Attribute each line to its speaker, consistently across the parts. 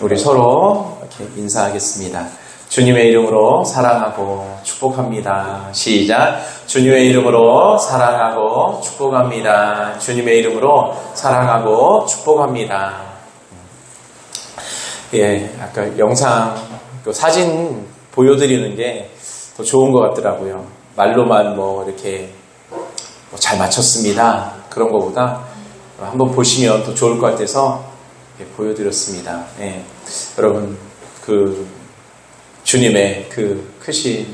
Speaker 1: 우리 서로 이렇게 인사하겠습니다. 주님의 이름으로 사랑하고 축복합니다. 시작. 주님의 이름으로 사랑하고 축복합니다. 주님의 이름으로 사랑하고 축복합니다. 예, 아까 영상, 사진 보여드리는 게 더 좋은 것 같더라고요. 말로만 이렇게 잘 맞췄습니다. 그런 것보다 한번 보시면 더 좋을 것 같아서 보여드렸습니다. 예, 여러분, 주님의 크신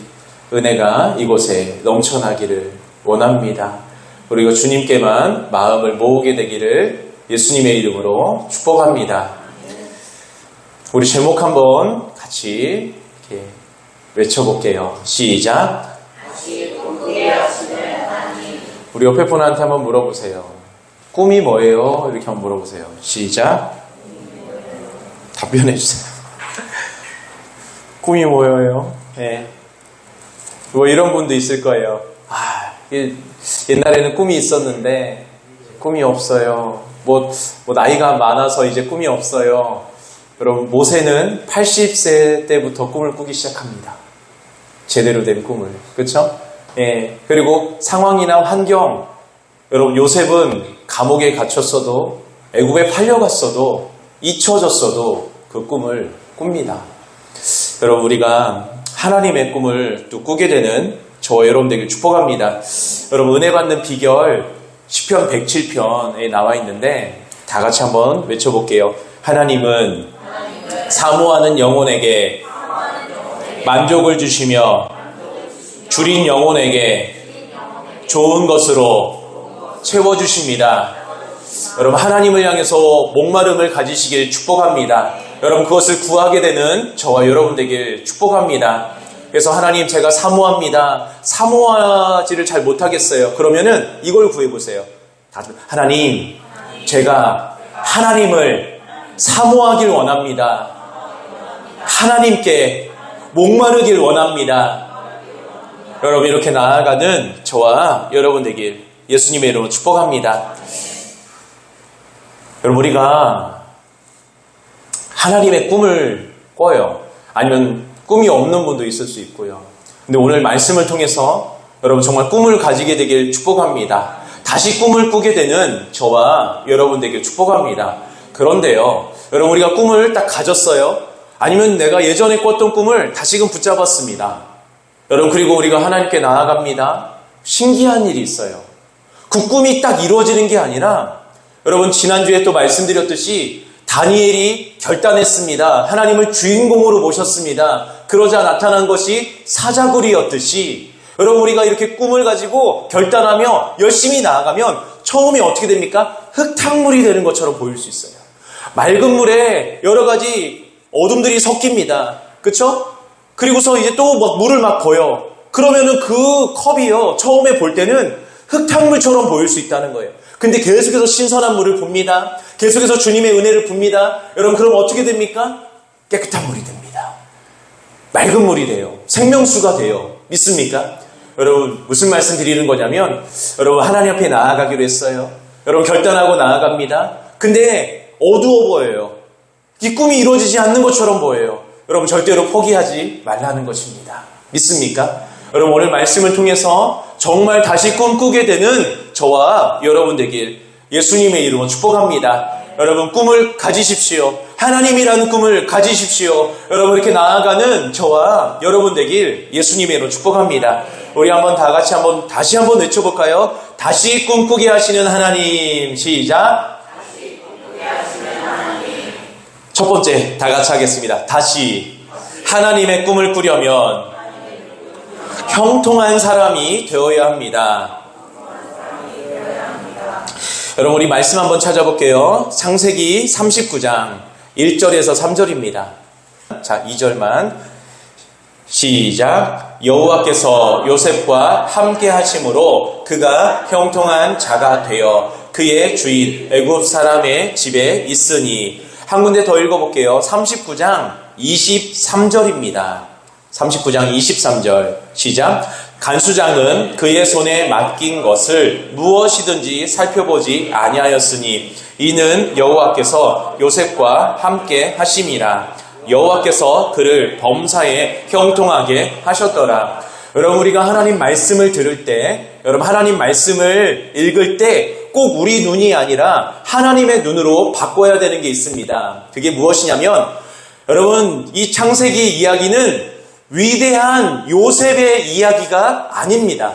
Speaker 1: 은혜가 이곳에 넘쳐나기를 원합니다. 그리고 주님께만 마음을 모으게 되기를 예수님의 이름으로 축복합니다. 우리 제목 한번 같이 이렇게 외쳐볼게요. 시작. 우리 옆에 분한테 한번 물어보세요. 꿈이 뭐예요? 이렇게 한번 물어보세요. 시작. 답변해 주세요. 꿈이 뭐예요? 네. 이런 분도 있을 거예요. 옛날에는 꿈이 있었는데 꿈이 없어요. 나이가 많아서 이제 꿈이 없어요. 여러분, 모세는 80세 때부터 꿈을 꾸기 시작합니다. 제대로 된 꿈을. 그렇죠? 예. 그리고 상황이나 환경, 여러분, 요셉은 감옥에 갇혔어도, 애굽에 팔려갔어도, 잊혀졌어도 그 꿈을 꿉니다. 여러분, 우리가 하나님의 꿈을 또 꾸게 되는 저와 여러분 되길 축복합니다. 여러분, 은혜 받는 비결 시편 107편에 나와 있는데 다 같이 한번 외쳐볼게요. 하나님은 사모하는 영혼에게 만족을 주시며 줄인 영혼에게 좋은 것으로 채워주십니다. 여러분, 하나님을 향해서 목마름을 가지시길 축복합니다. 여러분, 그것을 구하게 되는 저와 여러분 되길 축복합니다. 그래서 하나님, 제가 사모합니다. 사모하지를 잘 못하겠어요. 그러면은 이걸 구해보세요. 하나님, 제가 하나님을 사모하길 원합니다. 하나님께 목마르길 원합니다. 여러분, 이렇게 나아가는 저와 여러분 되길 예수님의 이름으로 축복합니다. 여러분, 우리가 하나님의 꿈을 꿔요. 아니면 꿈이 없는 분도 있을 수 있고요. 근데 오늘 말씀을 통해서 여러분 정말 꿈을 가지게 되길 축복합니다. 다시 꿈을 꾸게 되는 저와 여러분 되길 축복합니다. 그런데요, 여러분, 우리가 꿈을 딱 가졌어요. 아니면 내가 예전에 꿨던 꿈을 다시금 붙잡았습니다. 여러분, 그리고 우리가 하나님께 나아갑니다. 신기한 일이 있어요. 그 꿈이 딱 이루어지는 게 아니라, 여러분, 지난주에 또 말씀드렸듯이 다니엘이 결단했습니다. 하나님을 주인공으로 모셨습니다. 그러자 나타난 것이 사자굴이었듯이, 여러분, 우리가 이렇게 꿈을 가지고 결단하며 열심히 나아가면 처음에 어떻게 됩니까? 흙탕물이 되는 것처럼 보일 수 있어요. 맑은 물에 여러 가지 어둠들이 섞입니다. 그쵸? 그리고서 이제 또 물을 막 거요. 그러면은 그 컵이요, 처음에 볼 때는 흙탕물처럼 보일 수 있다는 거예요. 근데 계속해서 신선한 물을 봅니다. 계속해서 주님의 은혜를 봅니다. 여러분, 그럼 어떻게 됩니까? 깨끗한 물이 됩니다. 맑은 물이 돼요. 생명수가 돼요. 믿습니까? 여러분, 무슨 말씀 드리는 거냐면, 여러분, 하나님 앞에 나아가기로 했어요. 여러분, 결단하고 나아갑니다. 근데 어두워 보여요. 이 꿈이 이루어지지 않는 것처럼 보여요. 여러분, 절대로 포기하지 말라는 것입니다. 믿습니까? 여러분, 오늘 말씀을 통해서 정말 다시 꿈꾸게 되는 저와 여러분 되길 예수님의 이름으로 축복합니다. 여러분, 꿈을 가지십시오. 하나님이라는 꿈을 가지십시오. 여러분, 이렇게 나아가는 저와 여러분 되길 예수님의 이름으로 축복합니다. 우리 다시 한번 외쳐볼까요? 다시 꿈꾸게 하시는 하나님. 시작.
Speaker 2: 다시 꿈꾸게 하시는 하나님.
Speaker 1: 첫 번째, 다 같이 하겠습니다. 다시 하나님의 꿈을 꾸려면 형통한 사람이 되어야 합니다. 여러분, 우리 말씀 한번 찾아볼게요. 창세기 39장 1절에서 3절입니다. 자, 2절만 시작. 여호와께서 요셉과 함께 하심으로 그가 형통한 자가 되어 그의 주인 애굽 사람의 집에 있으니. 한 군데 더 읽어볼게요. 39장 23절입니다. 39장 23절 시작. 간수장은 그의 손에 맡긴 것을 무엇이든지 살펴보지 아니하였으니 이는 여호와께서 요셉과 함께 하심이라. 여호와께서 그를 범사에 형통하게 하셨더라. 여러분, 우리가 하나님 말씀을 들을 때, 여러분 하나님 말씀을 읽을 때 꼭 우리 눈이 아니라 하나님의 눈으로 바꿔야 되는 게 있습니다. 그게 무엇이냐면, 여러분 이 창세기 이야기는 위대한 요셉의 이야기가 아닙니다.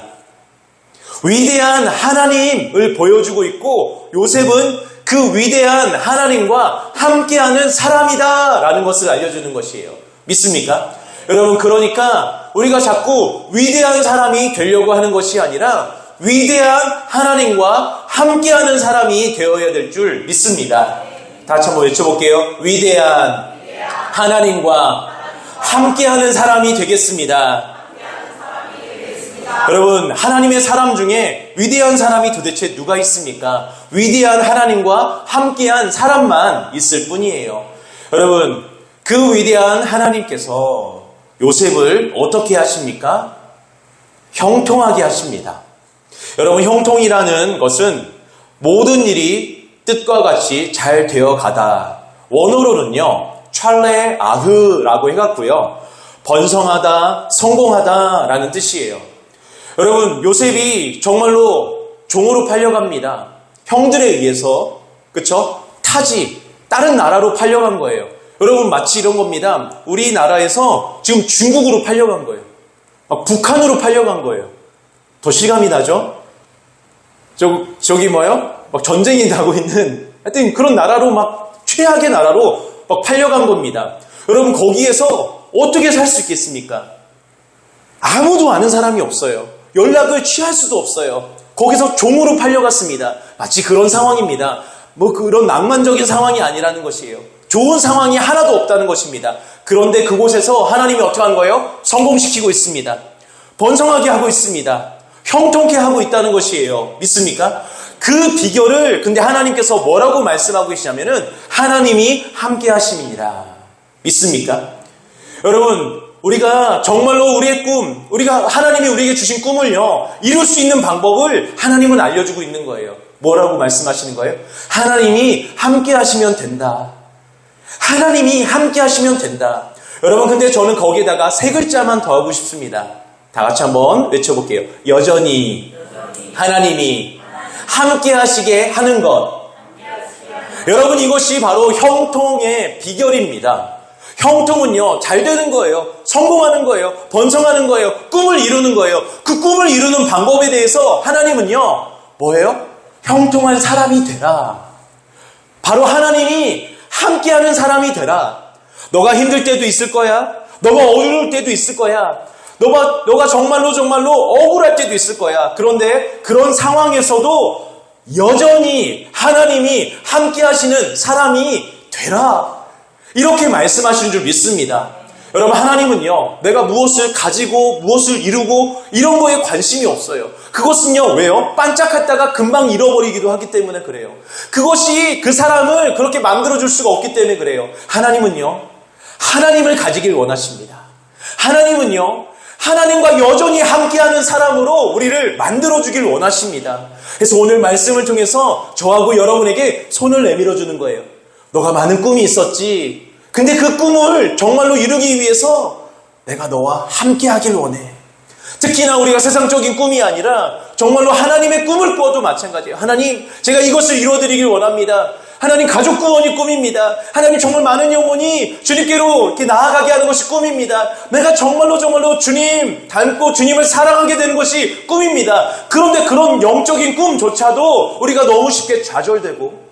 Speaker 1: 위대한 하나님을 보여주고 있고, 요셉은 그 위대한 하나님과 함께하는 사람이다 라는 것을 알려주는 것이에요. 믿습니까? 여러분, 그러니까 우리가 자꾸 위대한 사람이 되려고 하는 것이 아니라 위대한 하나님과 함께하는 사람이 되어야 될 줄 믿습니다. 다 같이 한번 외쳐볼게요. 위대한 하나님과 함께하는 사람이 되겠습니다. 여러분, 하나님의 사람 중에 위대한 사람이 도대체 누가 있습니까? 위대한 하나님과 함께한 사람만 있을 뿐이에요. 여러분, 그 위대한 하나님께서 요셉을 어떻게 하십니까? 형통하게 하십니다. 여러분, 형통이라는 것은 모든 일이 뜻과 같이 잘 되어 가다. 원어로는요, 찰레 아흐라고 해갖고요, 번성하다, 성공하다 라는 뜻이에요. 여러분, 요셉이 정말로 종으로 팔려갑니다. 형들에 의해서, 그쵸? 타지, 다른 나라로 팔려간 거예요. 여러분, 마치 이런 겁니다. 우리나라에서 지금 중국으로 팔려간 거예요. 북한으로 팔려간 거예요. 더 실감이 나죠? 저기 뭐요? 막 전쟁이 나고 있는, 하여튼 그런 나라로 막 최악의 나라로 막 팔려간 겁니다. 여러분, 거기에서 어떻게 살 수 있겠습니까? 아무도 아는 사람이 없어요. 연락을 취할 수도 없어요. 거기서 종으로 팔려갔습니다. 마치 그런 상황입니다. 뭐 그런 낭만적인 상황이 아니라는 것이에요. 좋은 상황이 하나도 없다는 것입니다. 그런데 그곳에서 하나님이 어떻게 하는 거예요? 성공시키고 있습니다. 번성하게 하고 있습니다. 형통케 하고 있다는 것이에요. 믿습니까? 그 비결을 근데 하나님께서 뭐라고 말씀하고 계시냐면은 하나님이 함께 하심이니라. 믿습니까? 여러분, 우리가 정말로 우리의 꿈, 우리가 하나님이 우리에게 주신 꿈을요, 이룰 수 있는 방법을 하나님은 알려주고 있는 거예요. 뭐라고 말씀하시는 거예요? 하나님이 함께 하시면 된다. 하나님이 함께 하시면 된다. 여러분, 근데 저는 거기에다가 세 글자만 더 하고 싶습니다. 다 같이 한번 외쳐볼게요. 여전히 하나님이 함께 하시게 하는 것. 여러분, 이것이 바로 형통의 비결입니다. 형통은요, 잘 되는 거예요. 성공하는 거예요. 번성하는 거예요. 꿈을 이루는 거예요. 그 꿈을 이루는 방법에 대해서 하나님은요, 뭐예요? 형통한 사람이 되라. 바로 하나님이 함께하는 사람이 되라. 너가 힘들 때도 있을 거야. 너가 어려울 때도 있을 거야. 너가 정말로 억울할 때도 있을 거야. 그런데 그런 상황에서도 여전히 하나님이 함께 하시는 사람이 되라. 이렇게 말씀하시는 줄 믿습니다. 여러분, 하나님은요, 내가 무엇을 가지고 무엇을 이루고 이런 거에 관심이 없어요. 그것은요, 왜요? 반짝했다가 금방 잃어버리기도 하기 때문에 그래요. 그것이 그 사람을 그렇게 만들어줄 수가 없기 때문에 그래요. 하나님은요, 하나님을 가지길 원하십니다. 하나님은요, 하나님과 여전히 함께하는 사람으로 우리를 만들어주길 원하십니다. 그래서 오늘 말씀을 통해서 저하고 여러분에게 손을 내밀어 주는 거예요. 너가 많은 꿈이 있었지. 근데 그 꿈을 정말로 이루기 위해서 내가 너와 함께하길 원해. 특히나 우리가 세상적인 꿈이 아니라 정말로 하나님의 꿈을 꾸어도 마찬가지예요. 하나님, 제가 이것을 이루어드리길 원합니다. 하나님, 가족 구원이 꿈입니다. 하나님, 정말 많은 영혼이 주님께로 이렇게 나아가게 하는 것이 꿈입니다. 내가 정말로 주님 닮고 주님을 사랑하게 되는 것이 꿈입니다. 그런데 그런 영적인 꿈조차도 우리가 너무 쉽게 좌절되고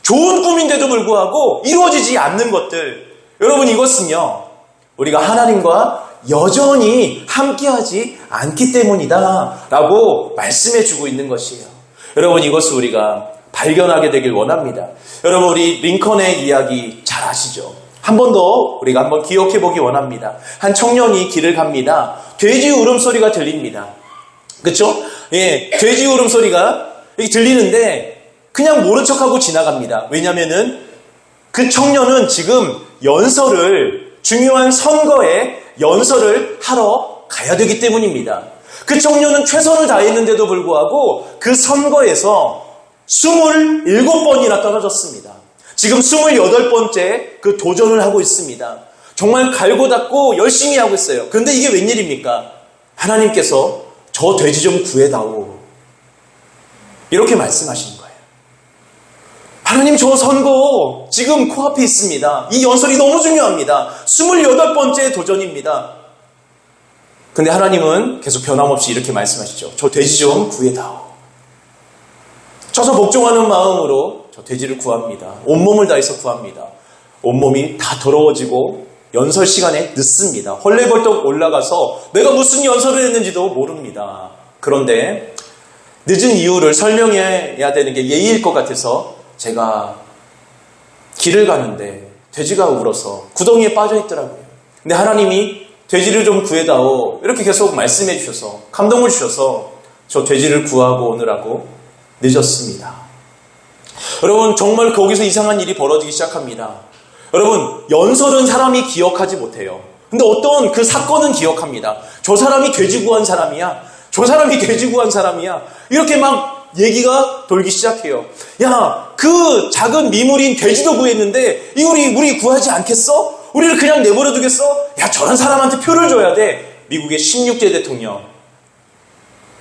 Speaker 1: 좋은 꿈인데도 불구하고 이루어지지 않는 것들. 여러분, 이것은요, 우리가 하나님과 여전히 함께하지 않기 때문이다 라고 말씀해주고 있는 것이에요. 여러분, 이것을 우리가 발견하게 되길 원합니다. 여러분, 우리 링컨의 이야기 잘 아시죠? 한 번 더 우리가 한번 기억해 보기 원합니다. 한 청년이 길을 갑니다. 돼지 울음소리가 들립니다. 그렇죠? 예, 돼지 울음소리가 이렇게 들리는데 그냥 모른 척하고 지나갑니다. 왜냐면은 그 청년은 지금 중요한 선거에 연설을 하러 가야 되기 때문입니다. 그 청년은 최선을 다했는데도 불구하고 그 선거에서 27번이나 떨어졌습니다. 지금 28번째 그 도전을 하고 있습니다. 정말 갈고 닦고 열심히 하고 있어요. 그런데 이게 웬일입니까? 하나님께서 저 돼지 좀 구해다오. 이렇게 말씀하시는 거예요. 하나님, 저 선거 지금 코앞에 있습니다. 이 연설이 너무 중요합니다. 28번째 도전입니다. 근데 하나님은 계속 변함없이 이렇게 말씀하시죠. 저 돼지 좀 구해다오. 쳐서 복종하는 마음으로 저 돼지를 구합니다. 온몸을 다해서 구합니다. 온몸이 다 더러워지고 연설 시간에 늦습니다. 헐레벌떡 올라가서 내가 무슨 연설을 했는지도 모릅니다. 그런데 늦은 이유를 설명해야 되는 게 예의일 것 같아서 제가 길을 가는데 돼지가 울어서 구덩이에 빠져 있더라고요. 근데 하나님이 돼지를 좀 구해다오 이렇게 계속 말씀해 주셔서 감동을 주셔서 저 돼지를 구하고 오느라고 늦었습니다. 여러분, 정말 거기서 이상한 일이 벌어지기 시작합니다. 여러분, 연설은 사람이 기억하지 못해요. 근데 어떤 그 사건은 기억합니다. 저 사람이 돼지 구한 사람이야. 저 사람이 돼지 구한 사람이야. 이렇게 막 얘기가 돌기 시작해요. 야, 그 작은 미물인 돼지도 구했는데 이 우리 구하지 않겠어? 우리를 그냥 내버려 두겠어? 야, 저런 사람한테 표를 줘야 돼. 미국의 16대 대통령,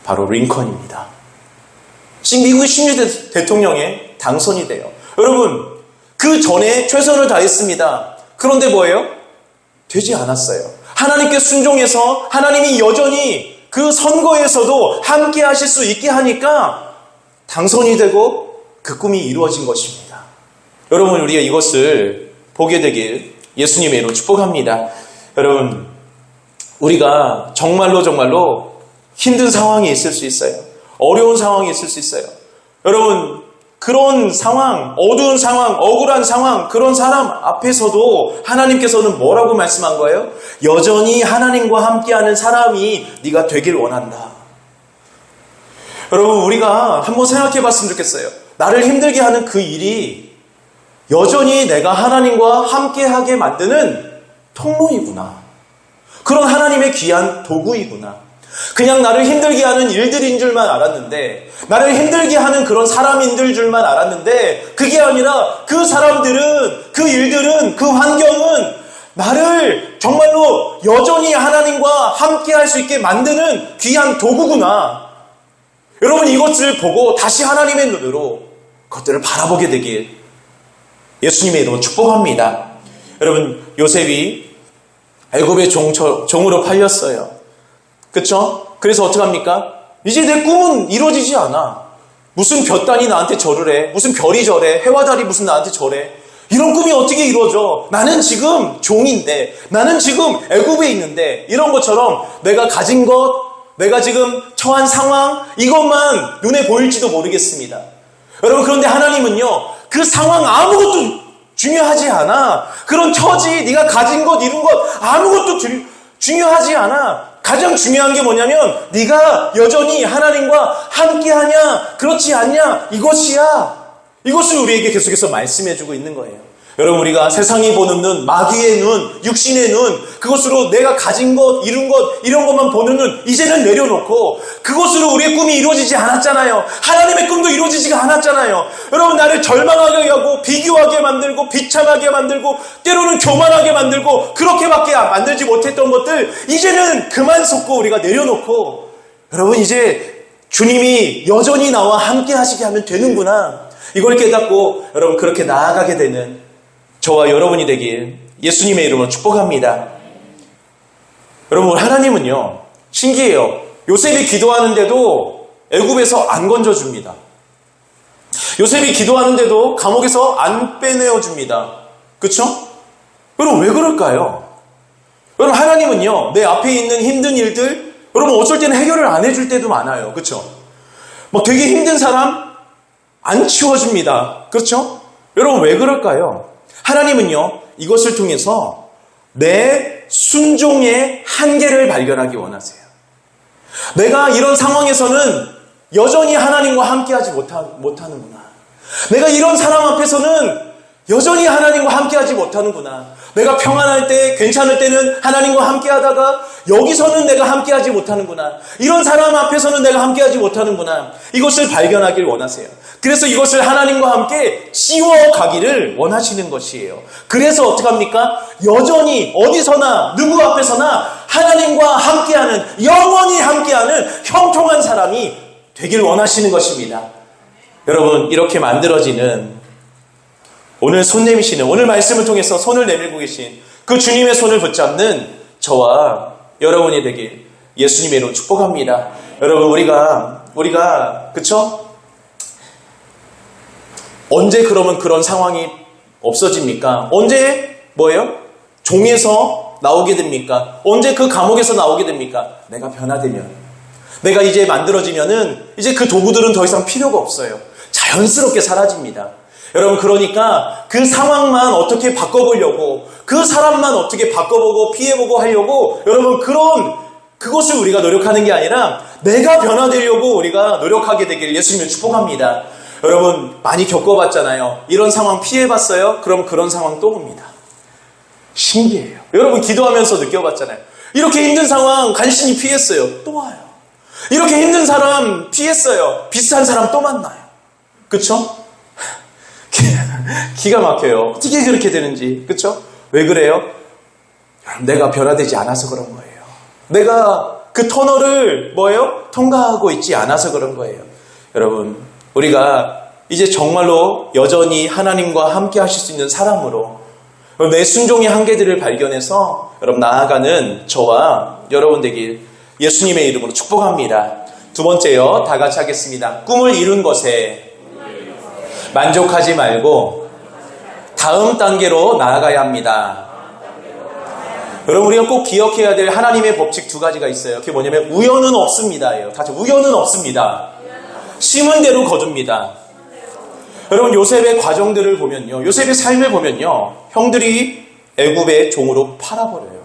Speaker 1: 바로 링컨입니다. 미국의 16대 대통령에 당선이 돼요. 여러분, 그 전에 최선을 다했습니다. 그런데 뭐예요? 되지 않았어요. 하나님께 순종해서 하나님이 여전히 그 선거에서도 함께 하실 수 있게 하니까 당선이 되고 그 꿈이 이루어진 것입니다. 여러분, 우리가 이것을 보게 되길 예수님의 이름으로 축복합니다. 여러분, 우리가 정말로 힘든 상황이 있을 수 있어요. 어려운 상황이 있을 수 있어요. 여러분, 그런 상황, 어두운 상황, 억울한 상황, 그런 사람 앞에서도 하나님께서는 뭐라고 말씀한 거예요? 여전히 하나님과 함께하는 사람이 네가 되길 원한다. 여러분, 우리가 한번 생각해 봤으면 좋겠어요. 나를 힘들게 하는 그 일이 여전히 내가 하나님과 함께하게 만드는 통로이구나. 그런 하나님의 귀한 도구이구나. 그냥 나를 힘들게 하는 일들인 줄만 알았는데, 나를 힘들게 하는 그런 사람인 줄만 알았는데, 그게 아니라 그 사람들은, 그 일들은, 그 환경은 나를 정말로 여전히 하나님과 함께 할 수 있게 만드는 귀한 도구구나. 여러분, 이것을 보고 다시 하나님의 눈으로 그것들을 바라보게 되길 예수님의 이름으로 축복합니다. 여러분, 요셉이 애굽의 종으로 팔렸어요. 그쵸? 그래서 어떡합니까? 이제 내 꿈은 이루어지지 않아. 무슨 볕단이 나한테 절을 해. 무슨 별이 절해. 해와 달이 무슨 나한테 절해. 이런 꿈이 어떻게 이루어져? 나는 지금 종인데, 나는 지금 애굽에 있는데, 이런 것처럼 내가 가진 것, 내가 지금 처한 상황, 이것만 눈에 보일지도 모르겠습니다. 여러분, 그런데 하나님은요, 그 상황 아무것도 중요하지 않아. 그런 처지, 네가 가진 것, 이룬 것 아무것도 중요하지 않아. 가장 중요한 게 뭐냐면 네가 여전히 하나님과 함께하냐, 그렇지 않냐, 이것이야. 이것을 우리에게 계속해서 말씀해주고 있는 거예요. 여러분, 우리가 세상이 보는 눈, 마귀의 눈, 육신의 눈, 그것으로 내가 가진 것, 이룬 것, 이런 것만 보는 눈 이제는 내려놓고 그것으로 우리의 꿈이 이루어지지 않았잖아요. 하나님의 꿈도 이루어지지가 않았잖아요. 여러분, 나를 절망하게 하고 비교하게 만들고 비참하게 만들고 때로는 교만하게 만들고 그렇게밖에 만들지 못했던 것들 이제는 그만 쏟고 우리가 내려놓고, 여러분, 이제 주님이 여전히 나와 함께 하시게 하면 되는구나, 이걸 깨닫고 여러분 그렇게 나아가게 되는 저와 여러분이 되길 예수님의 이름으로 축복합니다. 여러분, 하나님은요 신기해요. 요셉이 기도하는데도 애굽에서 안 건져줍니다. 요셉이 기도하는데도 감옥에서 안 빼내어줍니다. 그렇죠? 여러분, 왜 그럴까요? 여러분, 하나님은요 내 앞에 있는 힘든 일들, 여러분 어쩔 때는 해결을 안 해줄 때도 많아요. 그렇죠? 뭐 되게 힘든 사람 안 치워줍니다. 그렇죠? 여러분, 왜 그럴까요? 하나님은요 이것을 통해서 내 순종의 한계를 발견하기 원하세요. 내가 이런 상황에서는 여전히 하나님과 함께하지 못하는구나. 내가 이런 사람 앞에서는 여전히 하나님과 함께하지 못하는구나. 내가 평안할 때, 괜찮을 때는 하나님과 함께하다가 여기서는 내가 함께하지 못하는구나. 이런 사람 앞에서는 내가 함께하지 못하는구나. 이것을 발견하길 원하세요. 그래서 이것을 하나님과 함께 씌워가기를 원하시는 것이에요. 그래서 어떡합니까? 여전히 어디서나 누구 앞에서나 하나님과 함께하는, 영원히 함께하는 형통한 사람이 되길 원하시는 것입니다. 여러분, 이렇게 만들어지는 오늘 손 내미시는, 오늘 말씀을 통해서 손을 내밀고 계신 그 주님의 손을 붙잡는 저와 여러분이 되길 예수님의 이름으로 축복합니다. 여러분, 우리가 그쵸? 언제 그러면 그런 상황이 없어집니까? 언제 뭐예요? 종에서 나오게 됩니까? 언제 그 감옥에서 나오게 됩니까? 내가 변화되면, 내가 이제 만들어지면은 이제 그 도구들은 더 이상 필요가 없어요. 자연스럽게 사라집니다. 여러분, 그러니까 그 상황만 어떻게 바꿔보려고, 그 사람만 어떻게 바꿔보고 피해보고 하려고, 여러분, 그것을 우리가 노력하는 게 아니라 내가 변화되려고 우리가 노력하게 되기를 예수님을 축복합니다. 여러분, 많이 겪어봤잖아요. 이런 상황 피해봤어요? 그럼 그런 상황 또 옵니다. 신기해요. 여러분, 기도하면서 느껴봤잖아요. 이렇게 힘든 상황 간신히 피했어요. 또 와요. 이렇게 힘든 사람 피했어요. 비슷한 사람 또 만나요. 그쵸? 기가 막혀요. 어떻게 그렇게 되는지. 그쵸? 왜 그래요? 내가 변화되지 않아서 그런 거예요. 내가 그 터널을 통과하고 있지 않아서 그런 거예요. 여러분, 우리가 이제 정말로 여전히 하나님과 함께 하실 수 있는 사람으로 내 순종의 한계들을 발견해서 여러분 나아가는 저와 여러분 되길 예수님의 이름으로 축복합니다. 두 번째요. 다 같이 하겠습니다. 꿈을 이룬 것에 만족하지 말고 다음 단계로 나아가야 합니다. 여러분, 우리가 꼭 기억해야 될 하나님의 법칙 두 가지가 있어요. 그게 뭐냐면 우연은 없습니다. 같이 우연은 없습니다. 심은 대로 거둡니다. 여러분, 요셉의 과정들을 보면요, 요셉의 삶을 보면요, 형들이 애굽의 종으로 팔아버려요.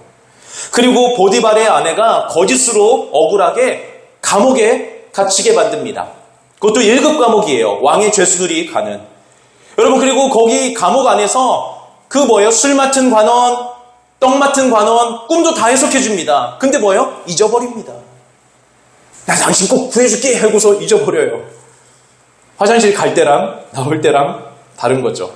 Speaker 1: 그리고 보디발의 아내가 거짓으로 억울하게 감옥에 갇히게 만듭니다. 그것도 1급 감옥이에요. 왕의 죄수들이 가는. 여러분, 그리고 거기 감옥 안에서 술 맡은 관원, 떡 맡은 관원, 꿈도 다 해석해 줍니다. 근데 잊어버립니다. 나 당신 꼭 구해줄게 하고서 잊어버려요. 화장실 갈 때랑 나올 때랑 다른 거죠.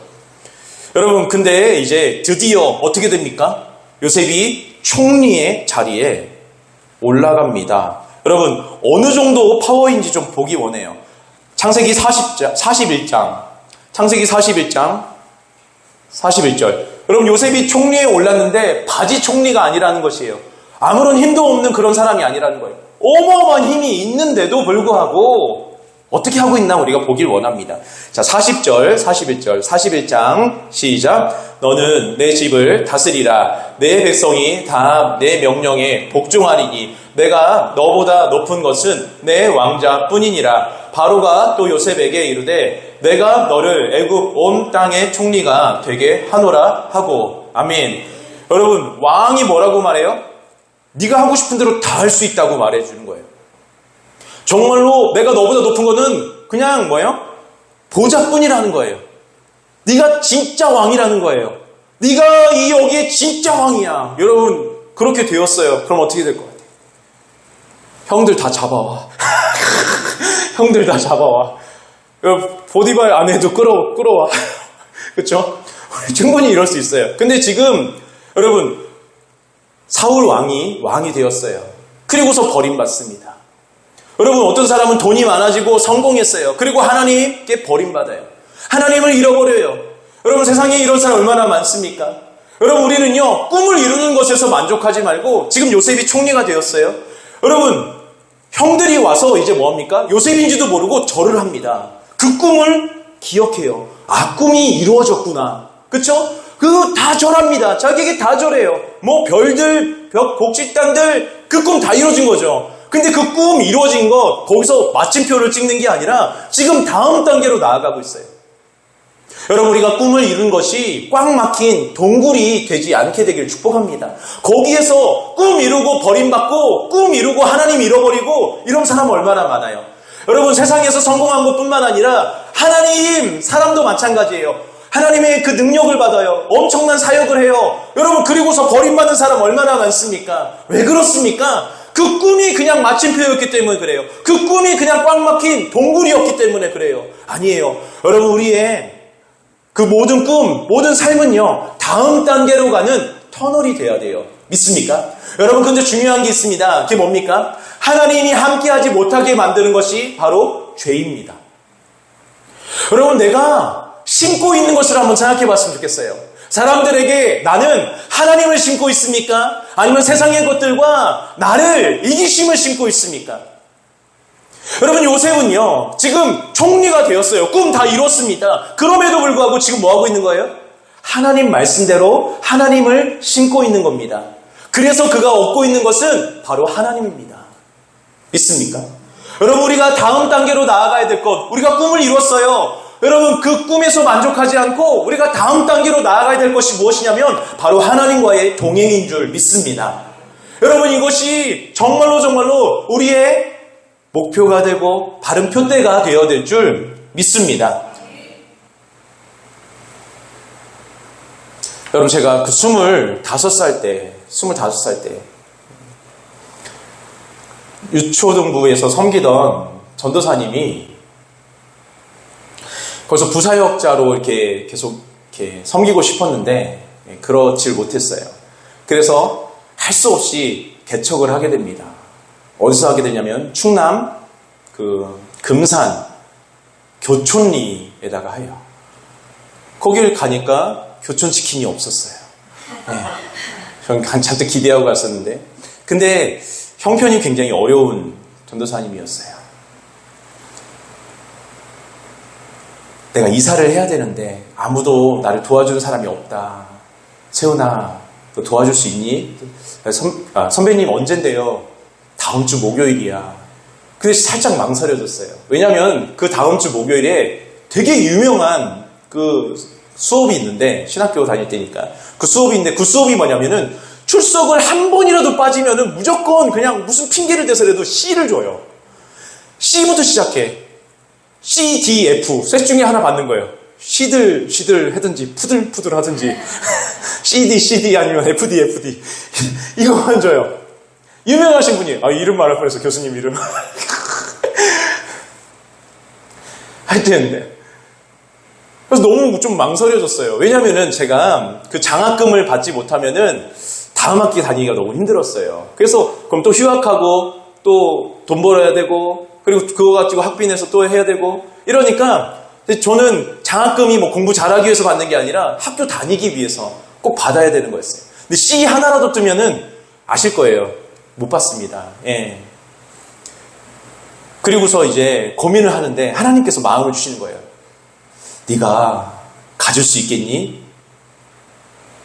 Speaker 1: 여러분, 근데 이제 드디어 어떻게 됩니까? 요셉이 총리의 자리에 올라갑니다. 여러분, 어느 정도 파워인지 좀 보기 원해요. 창세기 41장, 창세기 41장 41절. 여러분, 요셉이 총리에 올랐는데 바지 총리가 아니라는 것이에요. 아무런 힘도 없는 그런 사람이 아니라는 거예요. 어마어마한 힘이 있는데도 불구하고 어떻게 하고 있나 우리가 보길 원합니다. 자, 40절, 41절, 41장 시작. 너는 내 집을 다스리라. 내 백성이 다 내 명령에 복종하리니 내가 너보다 높은 것은 내 왕자뿐이니라. 바로가 또 요셉에게 이르되 내가 너를 애굽 온 땅의 총리가 되게 하노라 하고. 아멘. 여러분, 왕이 뭐라고 말해요? 네가 하고 싶은 대로 다 할 수 있다고 말해주는 거예요. 정말로 내가 너보다 높은 거는 그냥 보좌뿐이라는 거예요. 네가 진짜 왕이라는 거예요. 네가 이 여기에 진짜 왕이야. 여러분, 그렇게 되었어요. 그럼 어떻게 될 것 같아요? 형들 다 잡아와. 형들 다 잡아와. 보디발 아내도 끌어와. 그렇죠? 충분히 이럴 수 있어요. 근데 지금 여러분, 사울 왕이 되었어요. 그리고서 버림받습니다. 여러분, 어떤 사람은 돈이 많아지고 성공했어요. 그리고 하나님께 버림받아요. 하나님을 잃어버려요. 여러분, 세상에 이런 사람 얼마나 많습니까? 여러분, 우리는요, 꿈을 이루는 것에서 만족하지 말고 지금 요셉이 총리가 되었어요. 여러분, 형들이 와서 이제 뭐합니까? 요셉인지도 모르고 절을 합니다. 그 꿈을 기억해요. 아, 꿈이 이루어졌구나. 그쵸? 그거 다 절합니다. 자기에게 다 절해요. 별들, 복식당들, 그 꿈 다 이루어진 거죠. 근데 그 꿈 이루어진 것, 거기서 마침표를 찍는 게 아니라 지금 다음 단계로 나아가고 있어요. 여러분, 우리가 꿈을 이룬 것이 꽉 막힌 동굴이 되지 않게 되길 축복합니다. 거기에서 꿈 이루고 버림받고 꿈 이루고 하나님 잃어버리고 이런 사람 얼마나 많아요. 여러분, 세상에서 성공한 것뿐만 아니라 하나님, 사람도 마찬가지예요. 하나님의 그 능력을 받아요. 엄청난 사역을 해요. 여러분, 그리고서 버림받는 사람 얼마나 많습니까? 왜 그렇습니까? 그 꿈이 그냥 마침표였기 때문에 그래요. 그 꿈이 그냥 꽉 막힌 동굴이었기 때문에 그래요. 아니에요. 여러분, 우리의 그 모든 꿈, 모든 삶은요, 다음 단계로 가는 터널이 돼야 돼요. 믿습니까? 여러분, 근데 중요한 게 있습니다. 그게 뭡니까? 하나님이 함께하지 못하게 만드는 것이 바로 죄입니다. 여러분, 내가 신고 있는 것을 한번 생각해 봤으면 좋겠어요. 사람들에게 나는 하나님을 신고 있습니까? 아니면 세상의 것들과 나를 이기심을 신고 있습니까? 여러분, 요셉은요, 지금 총리가 되었어요. 꿈 다 이뤘습니다. 그럼에도 불구하고 지금 뭐 하고 있는 거예요? 하나님 말씀대로 하나님을 신고 있는 겁니다. 그래서 그가 얻고 있는 것은 바로 하나님입니다. 믿습니까? 여러분, 우리가 다음 단계로 나아가야 될 것, 우리가 꿈을 이뤘어요. 여러분, 그 꿈에서 만족하지 않고 우리가 다음 단계로 나아가야 될 것이 무엇이냐면 바로 하나님과의 동행인 줄 믿습니다. 여러분, 이것이 정말로 우리의 목표가 되고 바른 표대가 되어야 될 줄 믿습니다. 여러분, 제가 그 25살 때 유초등부에서 섬기던 전도사님이 거기서 부사역자로 이렇게 계속 이렇게 섬기고 싶었는데 그렇질 못했어요. 그래서 할 수 없이 개척을 하게 됩니다. 어디서 하게 되냐면 충남 그 금산 교촌리에다가 해요. 거길 가니까 교촌치킨이 없었어요. 저는 잔뜩 기대하고 갔었는데, 근데 형편이 굉장히 어려운 전도사님이었어요. 내가 이사를 해야 되는데 아무도 나를 도와주는 사람이 없다. 세훈아, 너 도와줄 수 있니? 선배님 언젠데요? 다음 주 목요일이야. 근데 살짝 망설여졌어요. 왜냐하면 그 다음 주 목요일에 되게 유명한 그 수업이 있는데, 신학교 다닐 때니까 그 수업이 있는데, 그 수업이 뭐냐면은 출석을 한 번이라도 빠지면은 무조건 그냥 무슨 핑계를 대서라도 C를 줘요. C부터 시작해. C, D, F 셋 중에 하나 받는 거예요. 시들 하든지 푸들 하든지 CD 아니면 FD 이거만 줘요. 유명하신 분이, 이름 말할 뻔해서 교수님 이름 하여튼, 그래서 너무 좀 망설여졌어요. 왜냐면은 제가 그 장학금을 받지 못하면은 다음 학기 다니기가 너무 힘들었어요. 그래서 그럼 또 휴학하고 또 돈 벌어야 되고, 그리고 그거 가지고 학비 내서 또 해야 되고, 이러니까 저는 장학금이 뭐 공부 잘하기 위해서 받는 게 아니라 학교 다니기 위해서 꼭 받아야 되는 거였어요. 근데 C 하나라도 뜨면은 아실 거예요. 못 받습니다. 예. 그리고서 이제 고민을 하는데 하나님께서 마음을 주시는 거예요. 네가 가질 수 있겠니?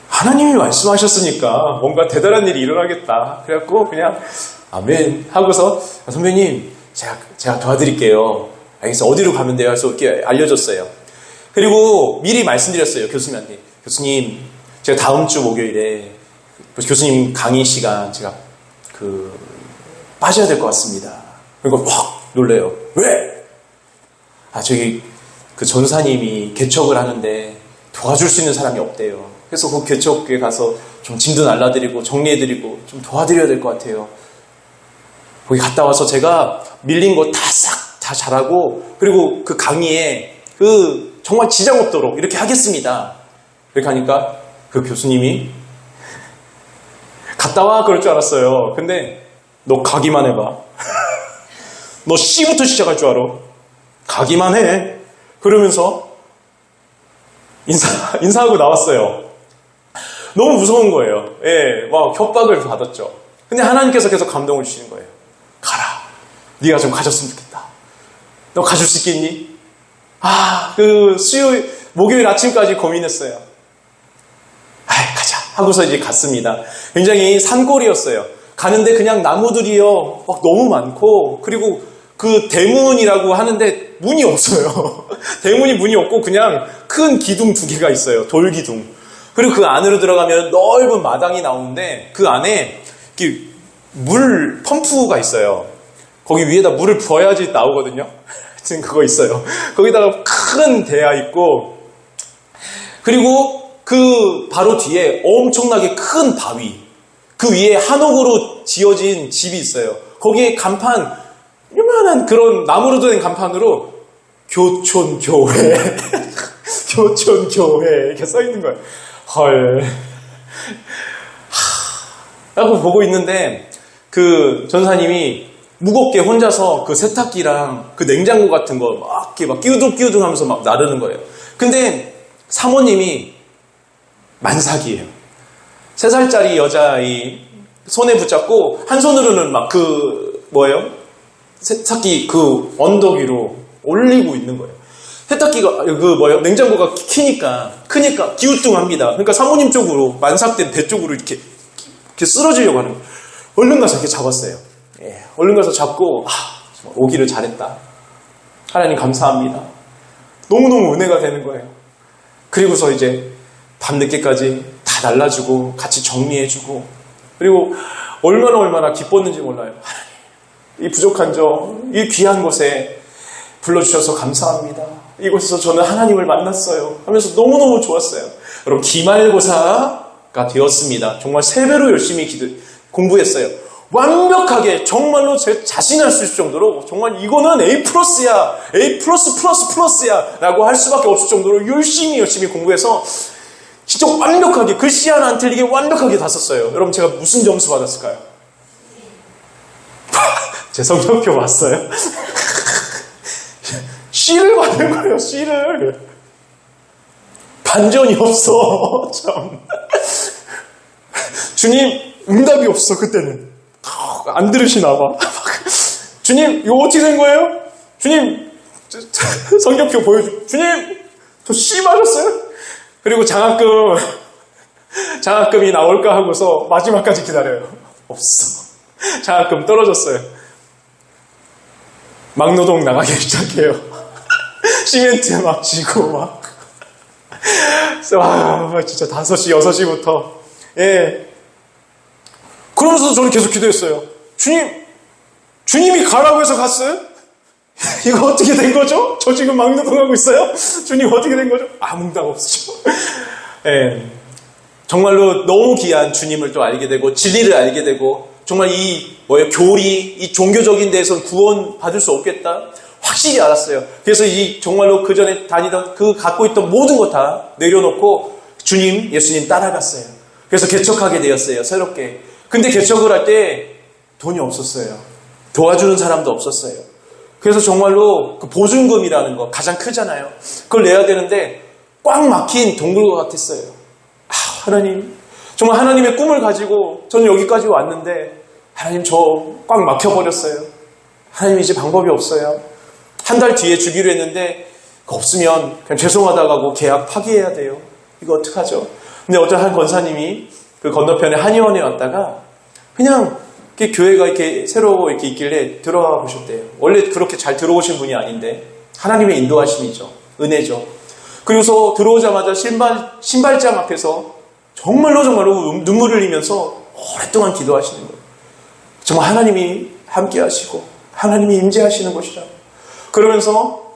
Speaker 1: 하나님이 말씀하셨으니까 뭔가 대단한 일이 일어나겠다. 그래갖고 그냥 아멘 하고서, 선배님 제가 도와드릴게요. 알겠어요. 어디로 가면 돼요? 그래서 이렇게 알려줬어요. 그리고 미리 말씀드렸어요. 교수님한테. 교수님, 제가 다음 주 목요일에 교수님 강의 시간 제가 빠져야 될 것 같습니다. 그리고 확 놀래요. 왜? 저기 그 전사님이 개척을 하는데 도와줄 수 있는 사람이 없대요. 그래서 그 개척에 가서 좀 짐도 날라드리고 정리해드리고 좀 도와드려야 될 것 같아요. 거기 갔다 와서 제가 밀린 거 다 잘하고, 그리고 그 강의에 정말 지장 없도록 이렇게 하겠습니다. 이렇게 하니까 그 교수님이 갔다 와 그럴 줄 알았어요. 근데 너 가기만 해봐. 너 C부터 시작할 줄 알아. 가기만 해. 그러면서 인사하고 나왔어요. 너무 무서운 거예요. 예, 막 협박을 받았죠. 근데 하나님께서 계속 감동을 주시는 거예요. 가라. 네가 좀 가졌으면 좋겠다. 너 가질 수 있겠니? 목요일 아침까지 고민했어요. 가자. 하고서 이제 갔습니다. 굉장히 산골이었어요. 가는데 그냥 나무들이요, 막 너무 많고, 그리고 그 대문이라고 하는데 문이 없어요. 대문이 문이 없고 그냥 큰 기둥 2개가 있어요. 돌 기둥. 그리고 그 안으로 들어가면 넓은 마당이 나오는데 그 안에 이렇게 물 펌프가 있어요. 거기 위에다 물을 부어야지 나오거든요. 지금 그거 있어요. 거기다가 큰 대야 있고, 그리고 그 바로 뒤에 엄청나게 큰 바위, 그 위에 한옥으로 지어진 집이 있어요. 거기에 간판, 요만한 그런 나무로 된 간판으로 교촌교회, 교촌교회 이렇게 써 있는 거예요. 헐. 라고 보고 있는데 그 전사님이 무겁게 혼자서 그 세탁기랑 그 냉장고 같은 거 막 이렇게 막 끼우둥끼우둥 하면서 막 나르는 거예요. 근데 사모님이 만삭이에요. 3살짜리 여자아이 손에 붙잡고 한 손으로는 막 세탁기 그 언덕 위로 올리고 있는 거예요. 세탁기가 냉장고가 크니까 기우뚱합니다. 그러니까 사모님 쪽으로 만삭된 배 쪽으로 이렇게 쓰러지려고 하는 거예요. 얼른 가서 이렇게 잡았어요. 예, 얼른 가서 잡고 오기를 잘했다. 하나님 감사합니다. 너무너무 은혜가 되는 거예요. 그리고서 이제 밤늦게까지 다 날라주고 같이 정리해주고 그리고 얼마나 기뻤는지 몰라요. 하나님, 이 부족한 이 귀한 곳에 불러주셔서 감사합니다. 이곳에서 저는 하나님을 만났어요. 하면서 너무너무 좋았어요. 여러분, 기말고사가 되었습니다. 정말 3배로 열심히 공부했어요. 완벽하게 정말로 제 자신할 수 있을 정도로 정말 이거는 A+야, A++++야 라고 할 수밖에 없을 정도로 열심히 공부해서 진짜 완벽하게 글씨 하나 안 틀리게 완벽하게 다 썼어요. 여러분, 제가 무슨 점수 받았을까요? 제 성적표 봤어요? C를 받은 거예요. C를. 반전이 없어. 참. 주님, 응답이 없어. 그때는 안 들으시나 봐. 주님, 이거 어떻게 된 거예요? 주님, 성적표 보여줘. 주님, 저 C 맞았어요? 그리고 장학금이 나올까 하고서 마지막까지 기다려요. 없어. 장학금 떨어졌어요. 막노동 나가기 시작해요. 시멘트 막 지고 막. 진짜 5시, 6시부터. 예. 그러면서도 저는 계속 기도했어요. 주님이 가라고 해서 갔어요? 이거 어떻게 된 거죠? 저 지금 막노동하고 있어요? 주님 어떻게 된 거죠? 아무 응답 없으시죠. 예. 정말로 너무 귀한 주님을 또 알게 되고, 진리를 알게 되고, 정말 교리, 이 종교적인 데에선 구원 받을 수 없겠다. 확실히 알았어요. 그래서 정말로 그 전에 다니던 갖고 있던 모든 거 다 내려놓고 주님, 예수님 따라갔어요. 그래서 개척하게 되었어요. 새롭게. 근데 개척을 할 때 돈이 없었어요. 도와주는 사람도 없었어요. 그래서 정말로 그 보증금이라는 거 가장 크잖아요. 그걸 내야 되는데 꽉 막힌 동굴과 같았어요. 하나님, 정말 하나님의 꿈을 가지고 저는 여기까지 왔는데 하나님, 저 꽉 막혀버렸어요. 하나님, 이제 방법이 없어요. 한 달 뒤에 주기로 했는데 없으면 그냥 죄송하다고 하고 계약 파기해야 돼요. 이거 어떡하죠? 근데 어떤 한 권사님이 그 건너편에 한의원에 왔다가 그냥 교회가 이렇게 새로 이렇게 있길래 들어가 보셨대요. 원래 그렇게 잘 들어오신 분이 아닌데 하나님의 인도하심이죠. 은혜죠. 그리고서 들어오자마자 신발장 앞에서 정말로 눈물을 흘리면서 오랫동안 기도하시는 거예요. 정말 하나님이 함께 하시고 하나님이 임재하시는 곳이라. 그러면서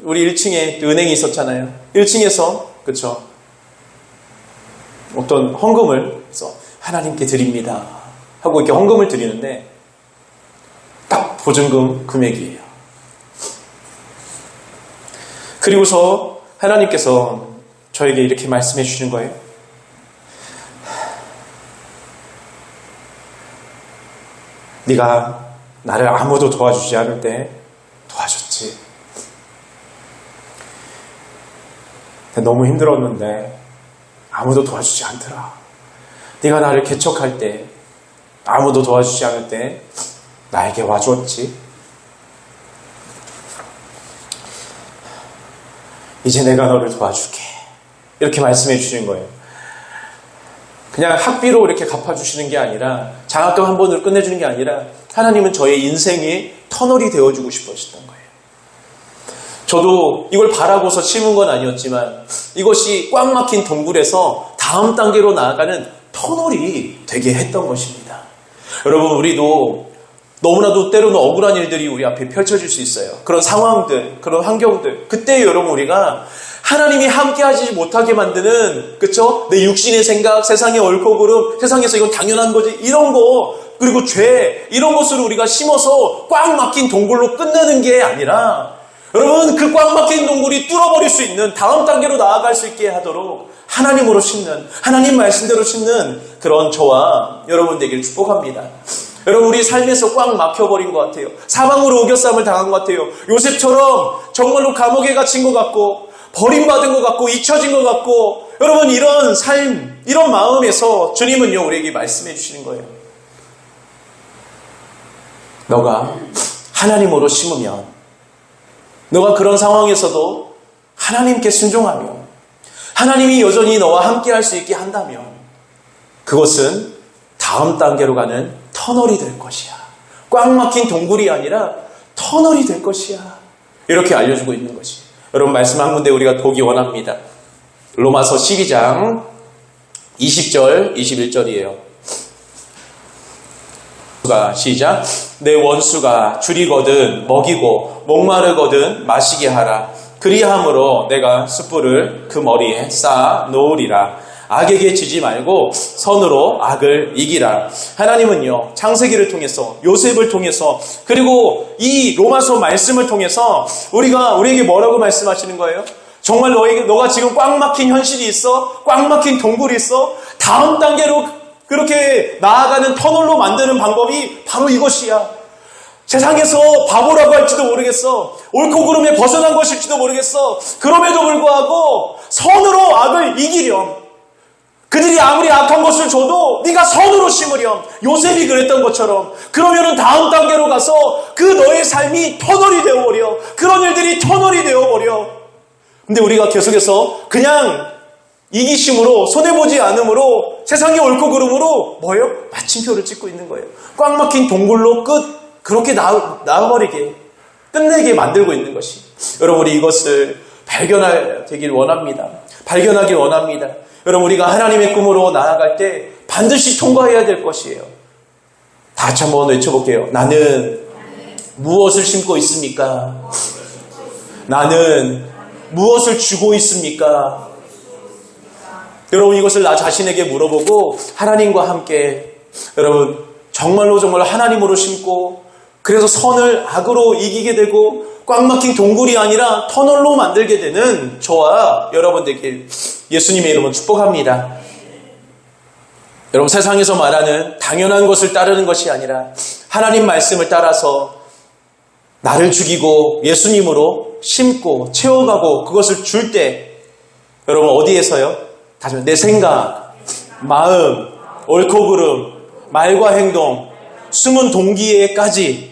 Speaker 1: 우리 1층에 은행이 있었잖아요. 1층에서 그쵸, 어떤 헌금을 해서 하나님께 드립니다 하고 이렇게 헌금을 드리는데 딱 보증금 금액이에요. 그리고서 하나님께서 저에게 이렇게 말씀해 주시는 거예요. 네가 나를 아무도 도와주지 않을 때 도와줬지. 너무 힘들었는데 아무도 도와주지 않더라. 네가 나를 개척할 때 아무도 도와주지 않을 때 나에게 와주었지. 이제 내가 너를 도와줄게. 이렇게 말씀해 주시는 거예요. 그냥 학비로 이렇게 갚아주시는 게 아니라, 장학금 한 번으로 끝내주는 게 아니라, 하나님은 저의 인생의 터널이 되어주고 싶으셨던 거예요. 저도 이걸 바라고서 심은 건 아니었지만 이것이 꽉 막힌 동굴에서 다음 단계로 나아가는 터널이 되게 했던 것입니다. 여러분, 우리도 너무나도 때로는 억울한 일들이 우리 앞에 펼쳐질 수 있어요. 그런 상황들, 그런 환경들. 그때 여러분, 우리가 하나님이 함께하지 못하게 만드는, 그쵸? 내 육신의 생각, 세상의 옳고 그름, 세상에서 이건 당연한 거지, 이런 거, 그리고 죄, 이런 것을 우리가 심어서 꽉 막힌 동굴로 끝내는 게 아니라, 여러분, 그 꽉 막힌 동굴이 뚫어버릴 수 있는, 다음 단계로 나아갈 수 있게 하도록 하나님으로 심는, 하나님 말씀대로 심는 그런 저와 여러분 되길 축복합니다. 여러분, 우리 삶에서 꽉 막혀버린 것 같아요. 사방으로 오겨쌈을 당한 것 같아요. 요셉처럼 정말로 감옥에 갇힌 것 같고, 버림받은 것 같고, 잊혀진 것 같고, 여러분, 이런 삶, 이런 마음에서 주님은요, 우리에게 말씀해 주시는 거예요. 너가 하나님으로 심으면, 너가 그런 상황에서도 하나님께 순종하며, 하나님이 여전히 너와 함께 할 수 있게 한다면, 그것은 다음 단계로 가는 터널이 될 것이야. 꽉 막힌 동굴이 아니라 터널이 될 것이야. 이렇게 알려주고 있는 것이. 여러분, 말씀 한 군데 우리가 보기 원합니다. 로마서 12장 20절, 21절이에요. 시작. 내 원수가 줄이거든 먹이고 목마르거든 마시게 하라. 그리함으로 내가 숯불을 그 머리에 쌓아 놓으리라. 악에게 지지 말고 선으로 악을 이기라. 하나님은요, 창세기를 통해서, 요셉을 통해서, 그리고 이 로마서 말씀을 통해서 우리에게 뭐라고 말씀하시는 거예요? 정말 너가 지금 꽉 막힌 현실이 있어? 꽉 막힌 동굴이 있어? 다음 단계로 그렇게 나아가는 터널로 만드는 방법이 바로 이것이야. 세상에서 바보라고 할지도 모르겠어. 옳고 그름에 벗어난 것일지도 모르겠어. 그럼에도 불구하고 선으로 악을 이기렴. 그들이 아무리 악한 것을 줘도 네가 선으로 심으렴. 요셉이 그랬던 것처럼. 그러면은 다음 단계로 가서 그 너의 삶이 터널이 되어버려. 그런 일들이 터널이 되어버려. 근데 우리가 계속해서 그냥 이기심으로, 손해보지 않음으로, 세상의 옳고 그름으로 뭐예요? 마침표를 찍고 있는 거예요. 꽉 막힌 동굴로 그렇게 나와버리게, 끝내게 만들고 있는 것이. 여러분, 우리 이것을 발견하길 원합니다. 발견하길 원합니다. 여러분, 우리가 하나님의 꿈으로 나아갈 때 반드시 통과해야 될 것이에요. 다 같이 한번 외쳐볼게요. 나는 무엇을 심고 있습니까? 나는 무엇을 주고 있습니까? 여러분, 이것을 나 자신에게 물어보고 하나님과 함께, 여러분, 정말로 하나님으로 심고, 그래서 선을 악으로 이기게 되고 꽉 막힌 동굴이 아니라 터널로 만들게 되는 저와 여러분 되길 예수님의 이름으로 축복합니다. 여러분, 세상에서 말하는 당연한 것을 따르는 것이 아니라 하나님 말씀을 따라서 나를 죽이고 예수님으로 심고 채워가고 그것을 줄 때, 여러분, 어디에서요? 다시 말해, 내 생각, 마음, 옳고 그름, 말과 행동, 숨은 동기에까지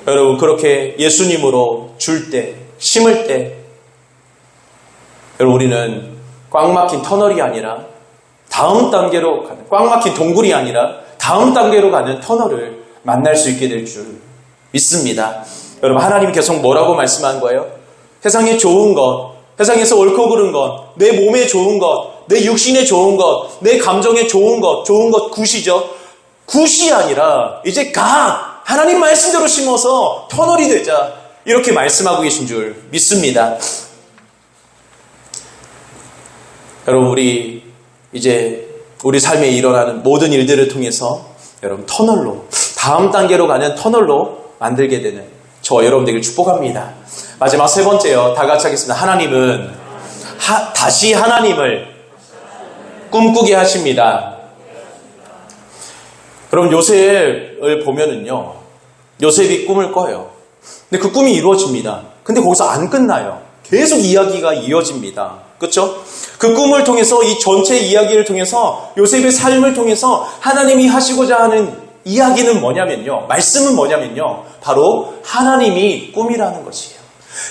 Speaker 1: 여러분, 그렇게 예수님으로 줄 때, 심을 때, 여러분, 우리는 꽉 막힌 터널이 아니라 다음 단계로 가는, 꽉 막힌 동굴이 아니라 다음 단계로 가는 터널을 만날 수 있게 될 줄 믿습니다. 여러분, 하나님 계속 뭐라고 말씀한 거예요? 세상에 좋은 것, 세상에서 옳고 그른 것, 내 몸에 좋은 것, 내 육신에 좋은 것, 내 감정에 좋은 것 굿이죠. 굿이 아니라 이제 하나님 말씀대로 심어서 터널이 되자, 이렇게 말씀하고 계신 줄 믿습니다. 여러분, 우리 삶에 일어나는 모든 일들을 통해서 여러분, 터널로, 다음 단계로 가는 터널로 만들게 되는 저와 여러분 되길 축복합니다. 마지막 세 번째요. 다 같이 하겠습니다. 하나님은 다시 하나님을 꿈꾸게 하십니다. 여러분, 요셉을 보면은요, 요셉이 꿈을 꿔요. 근데 그 꿈이 이루어집니다. 근데 거기서 안 끝나요. 계속 이야기가 이어집니다. 그렇죠? 그 꿈을 통해서, 이 전체 이야기를 통해서, 요셉의 삶을 통해서 하나님이 하시고자 하는 이야기는 뭐냐면요, 말씀은 뭐냐면요, 바로 하나님이 꿈이라는 것이에요.